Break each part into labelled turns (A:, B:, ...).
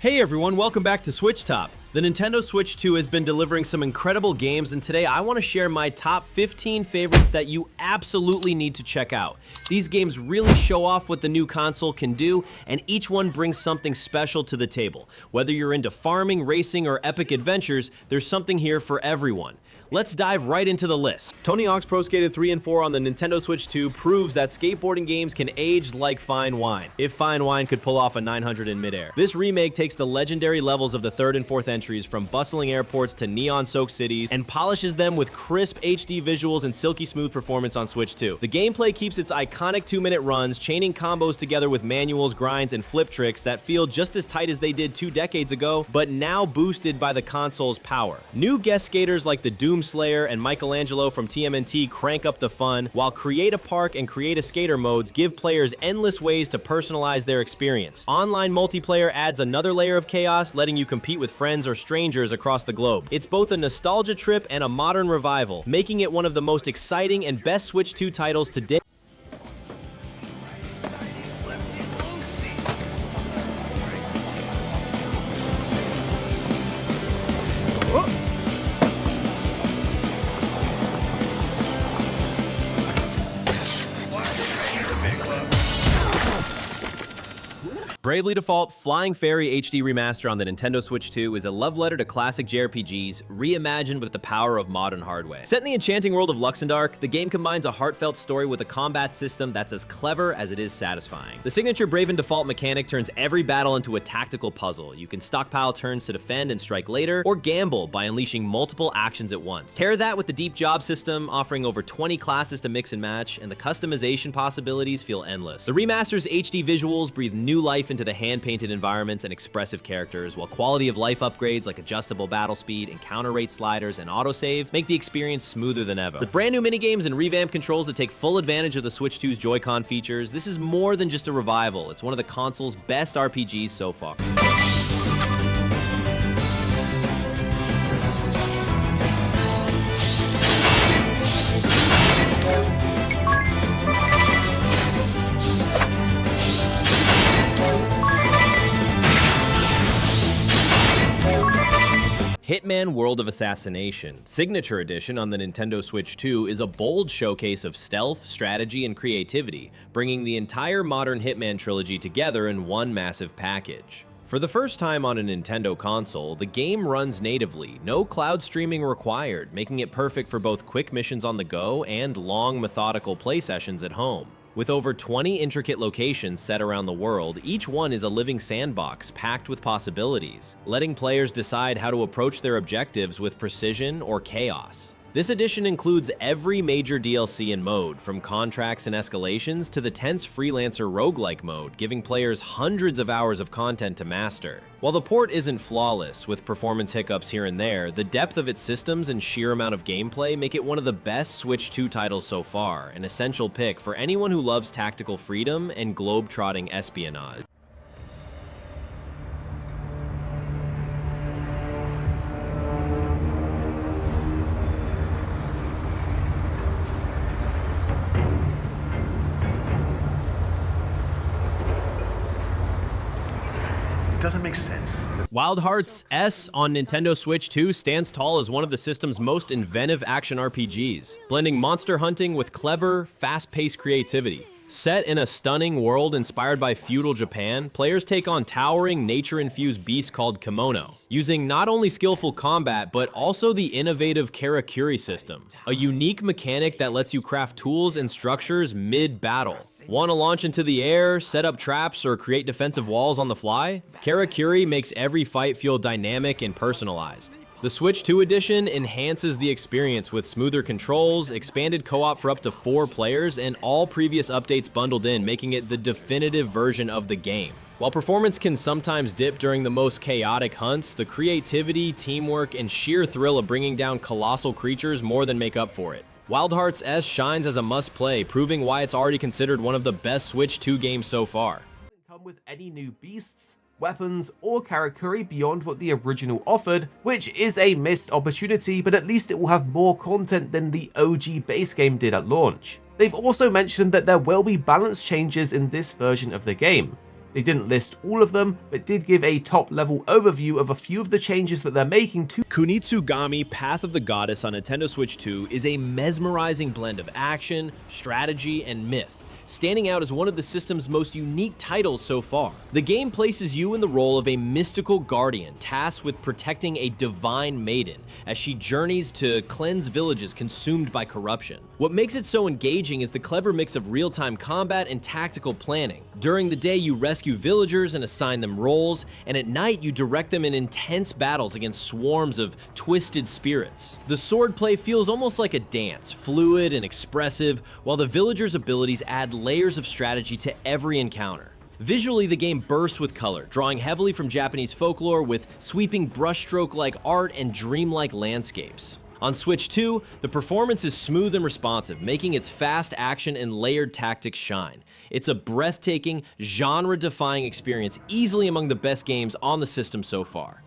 A: Hey everyone, welcome back to SwitchTop. The Nintendo Switch 2 has been delivering some incredible games, and today I want to share my top 15 favorites that you absolutely need to check out. These games really show off what the new console can do, and each one brings something special to the table. Whether you're into farming, racing, or epic adventures, there's something here for everyone. Let's dive right into the list. Tony Hawk's Pro Skater 3 and 4 on the Nintendo Switch 2 proves that skateboarding games can age like fine wine, if fine wine could pull off a 900 in midair. This remake takes the legendary levels of the 3rd and 4th entries from bustling airports to neon-soaked cities and polishes them with crisp HD visuals and silky smooth performance on Switch 2. The gameplay keeps its iconic 2-minute runs, chaining combos together with manuals, grinds, and flip tricks that feel just as tight as they did 2 decades ago, but now boosted by the console's power. New guest skaters like the Doom Slayer and Michelangelo from TMNT crank up the fun, while Create a Park and Create a Skater modes give players endless ways to personalize their experience. Online multiplayer adds another layer of chaos, letting you compete with friends or strangers across the globe. It's both a nostalgia trip and a modern revival, making it one of the most exciting and best Switch 2 titles to date. Bravely Default Flying Fairy HD Remaster on the Nintendo Switch 2 is a love letter to classic JRPGs, reimagined with the power of modern hardware. Set in the enchanting world of Luxembourg, the game combines a heartfelt story with a combat system that's as clever as it is satisfying. The signature Bravely Default mechanic turns every battle into a tactical puzzle. You can stockpile turns to defend and strike later, or gamble by unleashing multiple actions at once. Pair that with the deep job system, offering over 20 classes to mix and match, and the customization possibilities feel endless. The remaster's HD visuals breathe new life into the hand-painted environments and expressive characters, while quality of life upgrades like adjustable battle speed, encounter rate sliders, and autosave make the experience smoother than ever. With brand new minigames and revamped controls that take full advantage of the Switch 2's Joy-Con features, this is more than just a revival. It's one of the console's best RPGs so far. Hitman World of Assassination, Signature Edition on the Nintendo Switch 2 is a bold showcase of stealth, strategy, and creativity, bringing the entire modern Hitman trilogy together in one massive package. For the first time on a Nintendo console, the game runs natively, no cloud streaming required, making it perfect for both quick missions on the go and long, methodical play sessions at home. With over 20 intricate locations set around the world, each one is a living sandbox packed with possibilities, letting players decide how to approach their objectives with precision or chaos. This edition includes every major DLC and mode, from contracts and escalations to the tense freelancer roguelike mode, giving players hundreds of hours of content to master. While the port isn't flawless, with performance hiccups here and there, the depth of its systems and sheer amount of gameplay make it one of the best Switch 2 titles so far, an essential pick for anyone who loves tactical freedom and globe-trotting espionage.
B: Doesn't make sense.
A: Wild Hearts S on Nintendo Switch 2 stands tall as one of the system's most inventive action RPGs, blending monster hunting with clever, fast-paced creativity. Set in a stunning world inspired by feudal Japan, players take on towering, nature-infused beasts called kimono, using not only skillful combat, but also the innovative Karakuri system, a unique mechanic that lets you craft tools and structures mid-battle. Want to launch into the air, set up traps, or create defensive walls on the fly? Karakuri makes every fight feel dynamic and personalized. The Switch 2 edition enhances the experience with smoother controls, expanded co-op for up to 4 players, and all previous updates bundled in, making it the definitive version of the game. While performance can sometimes dip during the most chaotic hunts, the creativity, teamwork, and sheer thrill of bringing down colossal creatures more than make up for it. Wild Hearts S shines as a must-play, proving why it's already considered one of the best Switch 2 games so far.
C: Come with any new beasts, weapons, or Karakuri beyond what the original offered, which is a missed opportunity, but at least it will have more content than the OG base game did at launch. They've also mentioned that there will be balance changes in this version of the game. They didn't list all of them, but did give a top-level overview of a few of the changes that they're making to
A: Kunitsu-Gami Path of the Goddess on Nintendo Switch 2 is a mesmerizing blend of action, strategy, and myth, standing out as one of the system's most unique titles so far. The game places you in the role of a mystical guardian tasked with protecting a divine maiden as she journeys to cleanse villages consumed by corruption. What makes it so engaging is the clever mix of real-time combat and tactical planning. During the day, you rescue villagers and assign them roles, and at night, you direct them in intense battles against swarms of twisted spirits. The swordplay feels almost like a dance, fluid and expressive, while the villagers' abilities add layers of strategy to every encounter. Visually, the game bursts with color, drawing heavily from Japanese folklore with sweeping brushstroke-like art and dreamlike landscapes. On Switch 2, the performance is smooth and responsive, making its fast action and layered tactics shine. It's a breathtaking, genre-defying experience, easily among the best games on the system so far.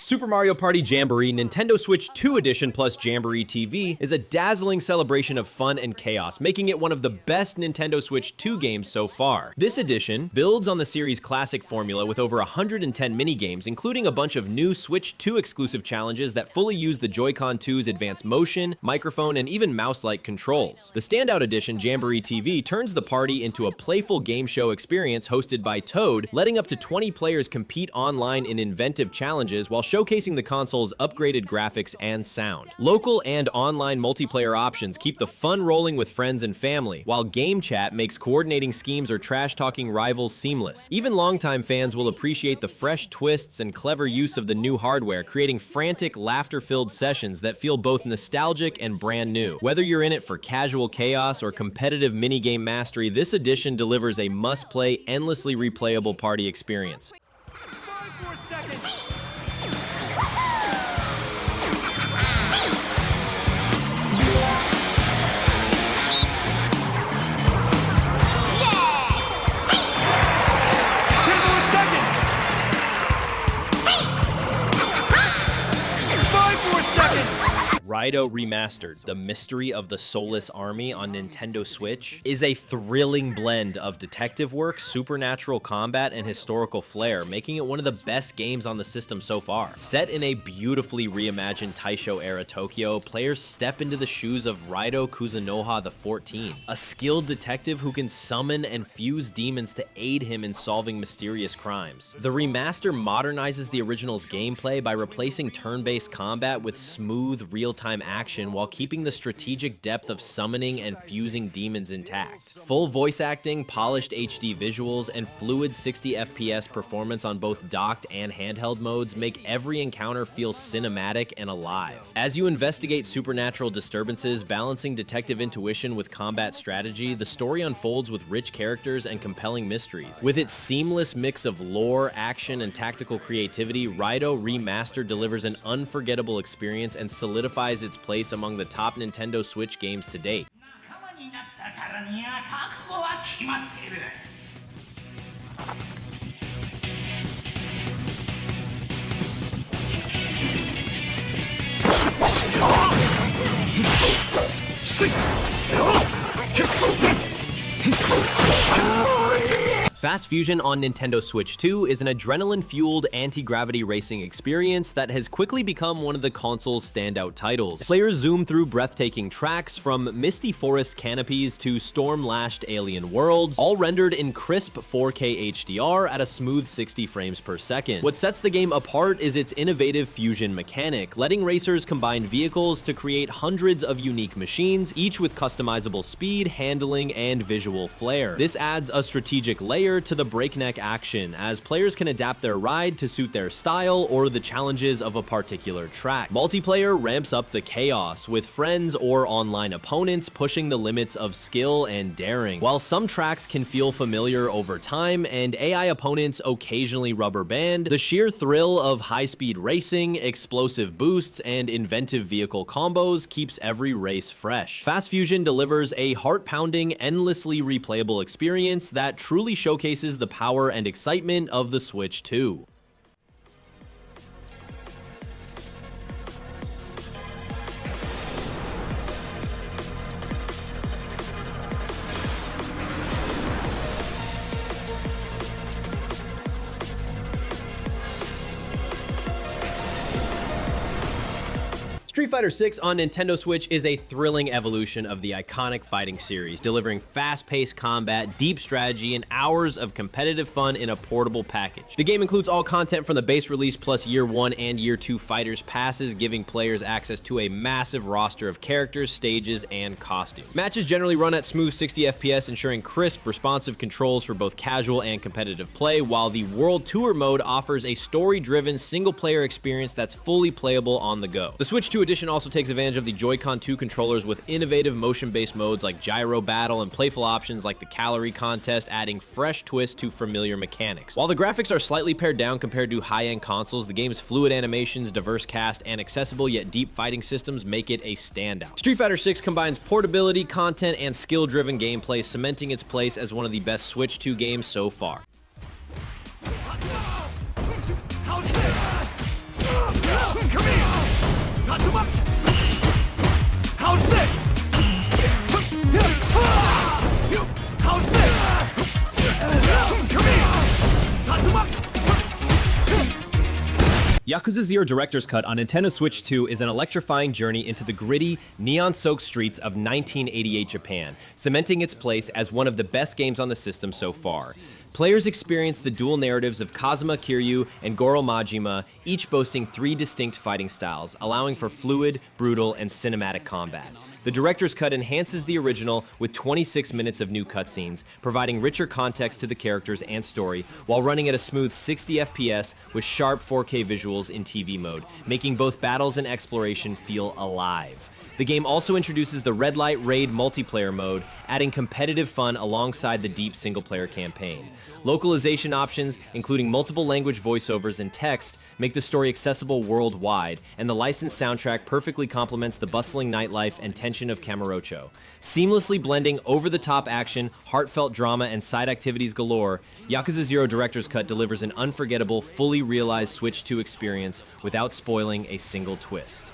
A: Super Mario Party Jamboree Nintendo Switch 2 Edition plus Jamboree TV is a dazzling celebration of fun and chaos, making it one of the best Nintendo Switch 2 games so far. This edition builds on the series' classic formula with over 110 mini-games, including a bunch of new Switch 2 exclusive challenges that fully use the Joy-Con 2's advanced motion, microphone, and even mouse-like controls. The standout edition, Jamboree TV, turns the party into a playful game show experience hosted by Toad, letting up to 20 players compete online in inventive challenges while showcasing the console's upgraded graphics and sound. Local and online multiplayer options keep the fun rolling with friends and family, while game chat makes coordinating schemes or trash-talking rivals seamless. Even longtime fans will appreciate the fresh twists and clever use of the new hardware, creating frantic, laughter-filled sessions that feel both nostalgic and brand new. Whether you're in it for casual chaos or competitive minigame mastery, this edition delivers a must-play, endlessly replayable party experience.
B: 5 more seconds.
A: Raidou Remastered, The Mystery of the Soulless Army on Nintendo Switch, is a thrilling blend of detective work, supernatural combat, and historical flair, making it one of the best games on the system so far. Set in a beautifully reimagined Taisho-era Tokyo, players step into the shoes of Raidou Kuzunoha XIV, a skilled detective who can summon and fuse demons to aid him in solving mysterious crimes. The remaster modernizes the original's gameplay by replacing turn-based combat with smooth, real-time action while keeping the strategic depth of summoning and fusing demons intact. Full voice acting, polished HD visuals, and fluid 60 FPS performance on both docked and handheld modes make every encounter feel cinematic and alive. As you investigate supernatural disturbances, balancing detective intuition with combat strategy, the story unfolds with rich characters and compelling mysteries. With its seamless mix of lore, action, and tactical creativity, Raidou Remastered delivers an unforgettable experience and solidifies its place among the top Nintendo Switch games to date. Fast Fusion on Nintendo Switch 2 is an adrenaline-fueled anti-gravity racing experience that has quickly become one of the console's standout titles. Players zoom through breathtaking tracks from misty forest canopies to storm-lashed alien worlds, all rendered in crisp 4K HDR at a smooth 60 frames per second. What sets the game apart is its innovative fusion mechanic, letting racers combine vehicles to create hundreds of unique machines, each with customizable speed, handling, and visual flair. This adds a strategic layer familiar to the breakneck action, as players can adapt their ride to suit their style or the challenges of a particular track. Multiplayer ramps up the chaos, with friends or online opponents pushing the limits of skill and daring. While some tracks can feel familiar over time and AI opponents occasionally rubber band, the sheer thrill of high-speed racing, explosive boosts, and inventive vehicle combos keeps every race fresh. Fast Fusion delivers a heart-pounding, endlessly replayable experience that truly showcases the power and excitement of the Switch 2. Street Fighter VI on Nintendo Switch is a thrilling evolution of the iconic fighting series, delivering fast-paced combat, deep strategy, and hours of competitive fun in a portable package. The game includes all content from the base release plus Year 1 and Year 2 Fighters Passes, giving players access to a massive roster of characters, stages, and costumes. Matches generally run at smooth 60 FPS, ensuring crisp, responsive controls for both casual and competitive play, while the World Tour mode offers a story-driven, single-player experience that's fully playable on the go. The Switch 2 Edition also takes advantage of the Joy-Con 2 controllers with innovative motion-based modes like Gyro Battle and playful options like the Calorie Contest, adding fresh twists to familiar mechanics. While the graphics are slightly pared down compared to high-end consoles, the game's fluid animations, diverse cast, and accessible yet deep fighting systems make it a standout. Street Fighter VI combines portability, content, and skill-driven gameplay, cementing its place as one of the best Switch 2 games so far.
B: How's this? How's this? Come here!
D: Yakuza 0 Director's Cut on Nintendo Switch 2 is an electrifying journey into the gritty, neon-soaked streets of 1988 Japan, cementing its place as one of the best games on the system so far. Players experience the dual narratives of Kazuma Kiryu and Goro Majima, each boasting 3 distinct fighting styles, allowing for fluid, brutal, and cinematic combat. The director's cut enhances the original with 26 minutes of new cutscenes, providing richer context to the characters and story, while running at a smooth 60 FPS with sharp 4K visuals in TV mode, making both battles and exploration feel alive. The game also introduces the Red Light Raid multiplayer mode, adding competitive fun alongside the deep single-player campaign. Localization options, including multiple language voiceovers and text, make the story accessible worldwide, and the licensed soundtrack perfectly complements the bustling nightlife and tension of Kamurocho. Seamlessly blending over-the-top action, heartfelt drama, and side activities galore, Yakuza 0 Director's Cut delivers an unforgettable, fully realized Switch 2 experience without spoiling a single twist.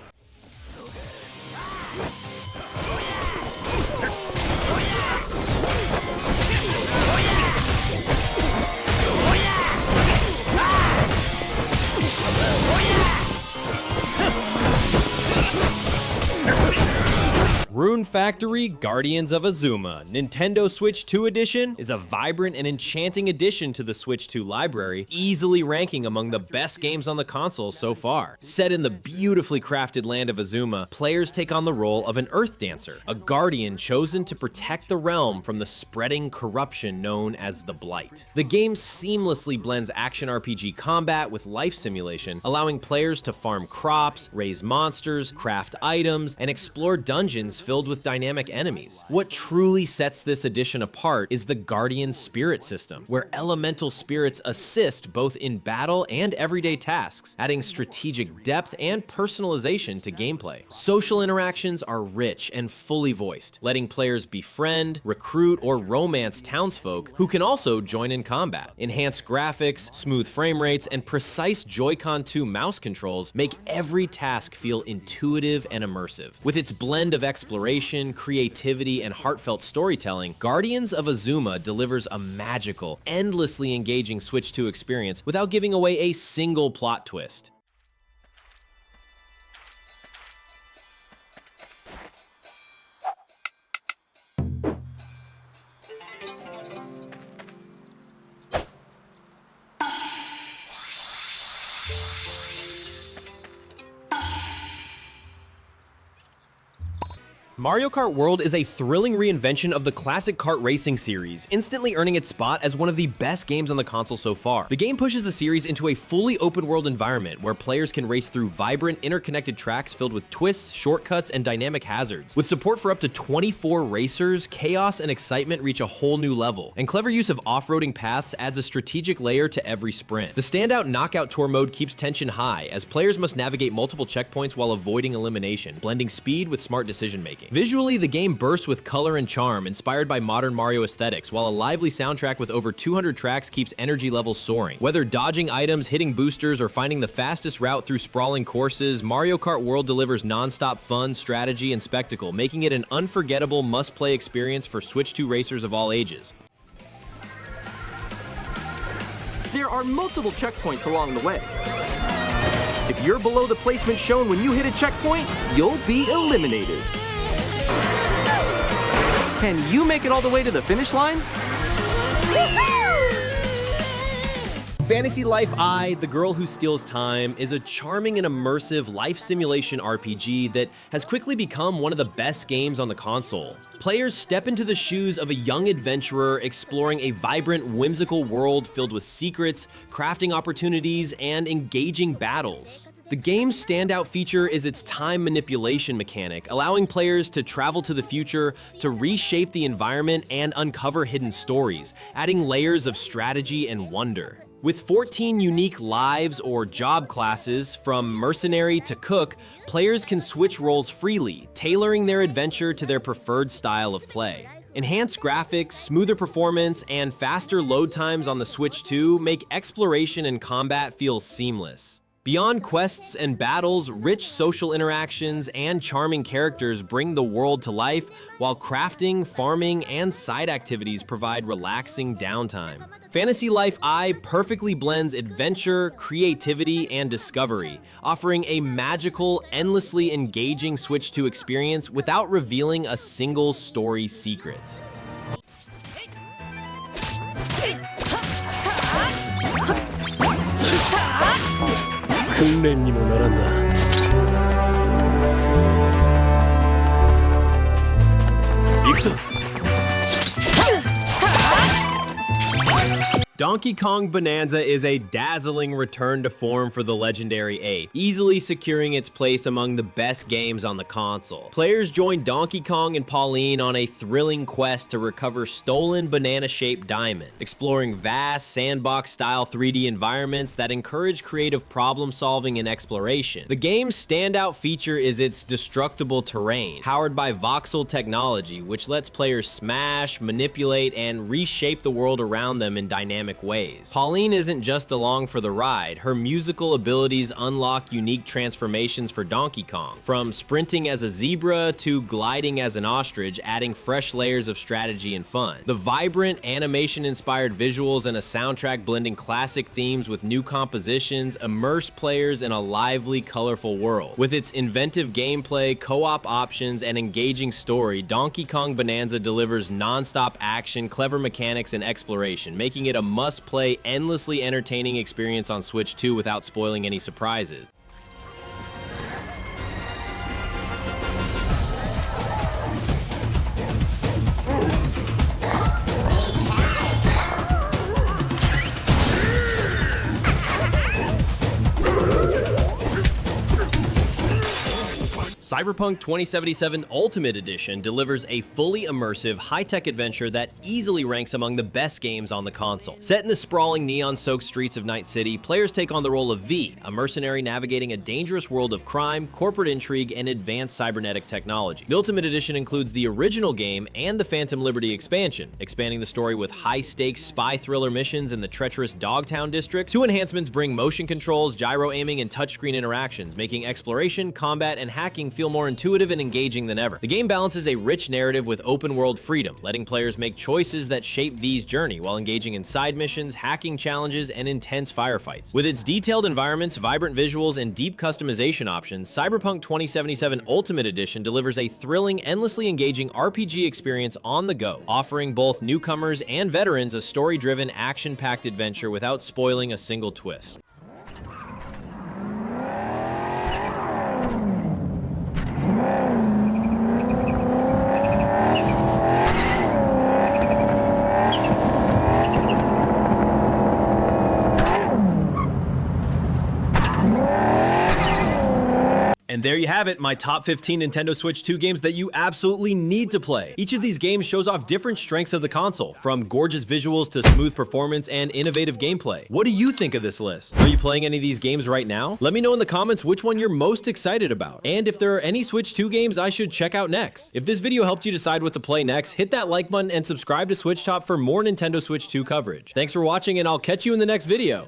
A: Rune Factory Guardians of Azuma Nintendo Switch 2 Edition is a vibrant and enchanting addition to the Switch 2 library, easily ranking among the best games on the console so far. Set in the beautifully crafted land of Azuma, players take on the role of an Earth Dancer, a guardian chosen to protect the realm from the spreading corruption known as the Blight. The game seamlessly blends action RPG combat with life simulation, allowing players to farm crops, raise monsters, craft items, and explore dungeons filled with dynamic enemies. What truly sets this edition apart is the Guardian Spirit system, where elemental spirits assist both in battle and everyday tasks, adding strategic depth and personalization to gameplay. Social interactions are rich and fully voiced, letting players befriend, recruit, or romance townsfolk who can also join in combat. Enhanced graphics, smooth frame rates, and precise Joy-Con 2 mouse controls make every task feel intuitive and immersive. With its blend of exploration, creativity, and heartfelt storytelling, Guardians of Azuma delivers a magical, endlessly engaging Switch 2 experience without giving away a single plot twist.
D: Mario Kart World is a thrilling reinvention of the classic kart racing series, instantly earning its spot as one of the best games on the console so far. The game pushes the series into a fully open-world environment where players can race through vibrant, interconnected tracks filled with twists, shortcuts, and dynamic hazards. With support for up to 24 racers, chaos and excitement reach a whole new level, and clever use of off-roading paths adds a strategic layer to every sprint. The standout Knockout Tour mode keeps tension high, as players must navigate multiple checkpoints while avoiding elimination, blending speed with smart decision-making. Visually, the game bursts with color and charm, inspired by modern Mario aesthetics, while a lively soundtrack with over 200 tracks keeps energy levels soaring. Whether dodging items, hitting boosters, or finding the fastest route through sprawling courses, Mario Kart World delivers non-stop fun, strategy, and spectacle, making it an unforgettable must-play experience for Switch 2 racers of all ages.
E: There are multiple checkpoints along the way. If you're below the placement shown when you hit a checkpoint, you'll be eliminated. Can you make it all the way to the finish line?
D: Fantasy Life I, The Girl Who Steals Time, is a charming and immersive life simulation RPG that has quickly become one of the best games on the console. Players step into the shoes of a young adventurer exploring a vibrant, whimsical world filled with secrets, crafting opportunities, and engaging battles. The game's standout feature is its time manipulation mechanic, allowing players to travel to the future, to reshape the environment, and uncover hidden stories, adding layers of strategy and wonder. With 14 unique lives or job classes, from mercenary to cook, players can switch roles freely, tailoring their adventure to their preferred style of play. Enhanced graphics, smoother performance, and faster load times on the Switch 2 make exploration and combat feel seamless. Beyond quests and battles, rich social interactions and charming characters bring the world to life, while crafting, farming, and side activities provide relaxing downtime. Fantasy Life I perfectly blends adventure, creativity, and discovery, offering a magical, endlessly engaging Switch 2 experience without revealing a single story secret. Donkey Kong Bananza is a dazzling return to form for the legendary ape, easily securing its place among the best games on the console. Players join Donkey Kong and Pauline on a thrilling quest to recover stolen banana-shaped diamond, exploring vast sandbox-style 3D environments that encourage creative problem-solving and exploration. The game's standout feature is its destructible terrain, powered by voxel technology, which lets players smash, manipulate, and reshape the world around them in dynamic ways. Pauline isn't just along for the ride. Her musical abilities unlock unique transformations for Donkey Kong, from sprinting as a zebra to gliding as an ostrich, adding fresh layers of strategy and fun. The vibrant, animation-inspired visuals and a soundtrack blending classic themes with new compositions immerse players in a lively, colorful world. With its inventive gameplay, co-op options, and engaging story, Donkey Kong Bananza delivers non-stop action, clever mechanics, and exploration, making it a must-play, endlessly entertaining experience on Switch 2 without spoiling any surprises. Cyberpunk 2077 Ultimate Edition delivers a fully immersive, high-tech adventure that easily ranks among the best games on the console. Set in the sprawling, neon-soaked streets of Night City, players take on the role of V, a mercenary navigating a dangerous world of crime, corporate intrigue, and advanced cybernetic technology. The Ultimate Edition includes the original game and the Phantom Liberty expansion, expanding the story with high-stakes spy thriller missions in the treacherous Dogtown district. Two enhancements bring motion controls, gyro aiming, and touchscreen interactions, making exploration, combat, and hacking feel more intuitive and engaging than ever. The game balances a rich narrative with open-world freedom, letting players make choices that shape V's journey while engaging in side missions, hacking challenges, and intense firefights. With its detailed environments, vibrant visuals, and deep customization options, Cyberpunk 2077 Ultimate Edition delivers a thrilling, endlessly engaging RPG experience on the go, offering both newcomers and veterans a story-driven, action-packed adventure without spoiling a single twist.
A: And there you have it, my top 15 Nintendo Switch 2 games that you absolutely need to play. Each of these games shows off different strengths of the console, from gorgeous visuals to smooth performance and innovative gameplay. What do you think of this list? Are you playing any of these games right now? Let me know in the comments which one you're most excited about, and if there are any Switch 2 games I should check out next. If this video helped you decide what to play next, hit that like button and subscribe to SwitchTop for more Nintendo Switch 2 coverage. Thanks for watching, and I'll catch you in the next video.